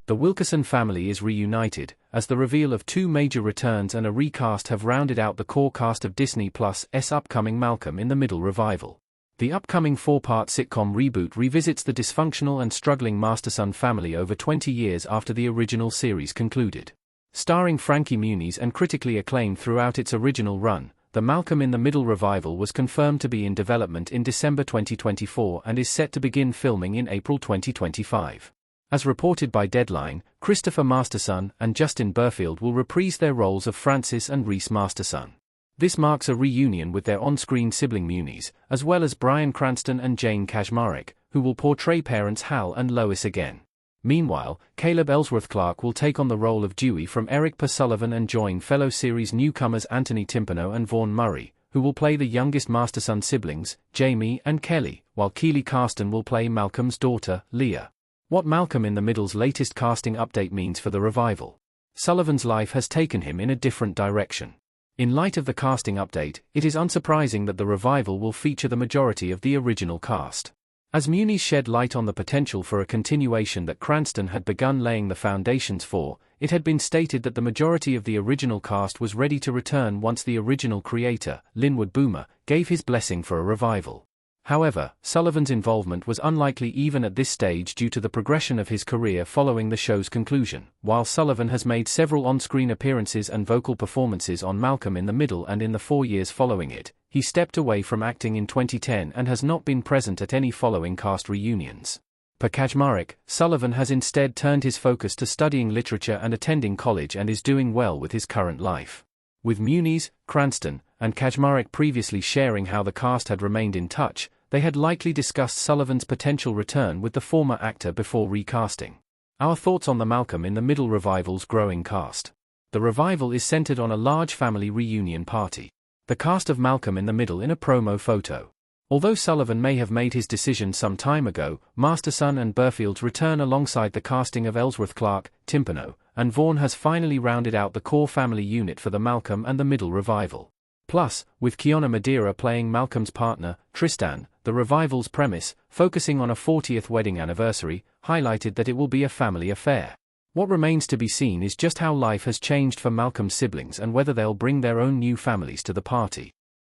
The Wilkerson family is reunited, as the reveal of two major returns and a recast have rounded out the core cast of Disney Plus's upcoming Malcolm in the Middle revival. The upcoming 4-part sitcom reboot revisits the dysfunctional and struggling master-son family over 20 years after the original series concluded. Starring Frankie Muniz and critically acclaimed throughout its original run, the Malcolm in the Middle revival was confirmed to be in development in December 2024 and is set to begin filming in April 2025. As reported by Deadline, Christopher Masterson and Justin Burfield will reprise their roles of Francis and Reese Masterson. This marks a reunion with their on-screen sibling Muniz, as well as Bryan Cranston and Jane Kaczmarek, who will portray parents Hal and Lois again. Meanwhile, Caleb Ellsworth Clark will take on the role of Dewey from Eric P. Sullivan and join fellow series newcomers Anthony Timpano and Vaughn Murray, who will play the youngest Masterson siblings, Jamie and Kelly, while Keely Carston will play Malcolm's daughter, Leah. What Malcolm in the Middle's latest casting update means for the revival. Sullivan's life has taken him in a different direction. In light of the casting update, it is unsurprising that the revival will feature the majority of the original cast. As Muniz shed light on the potential for a continuation that Cranston had begun laying the foundations for, it had been stated that the majority of the original cast was ready to return once the original creator, Linwood Boomer, gave his blessing for a revival. However, Sullivan's involvement was unlikely even at this stage due to the progression of his career following the show's conclusion. While Sullivan has made several on-screen appearances and vocal performances on Malcolm in the Middle and in the 4 years following it, he stepped away from acting in 2010 and has not been present at any following cast reunions. Per Kaczmarek, Sullivan has instead turned his focus to studying literature and attending college and is doing well with his current life. With Muniz, Cranston, and Kaczmarek previously sharing how the cast had remained in touch, they had likely discussed Sullivan's potential return with the former actor before recasting. Our thoughts on the Malcolm in the Middle revival's growing cast. The revival is centered on a large family reunion party. The cast of Malcolm in the Middle in a promo photo. Although Sullivan may have made his decision some time ago, Masterson and Burfield's return alongside the casting of Ellsworth Clark, Timpano, and Vaughn has finally rounded out the core family unit for the Malcolm and the Middle revival. Plus, with Kiana Madeira playing Malcolm's partner, Tristan, the revival's premise, focusing on a 40th wedding anniversary, highlighted that it will be a family affair. What remains to be seen is just how life has changed for Malcolm's siblings and whether they'll bring their own new families to the party.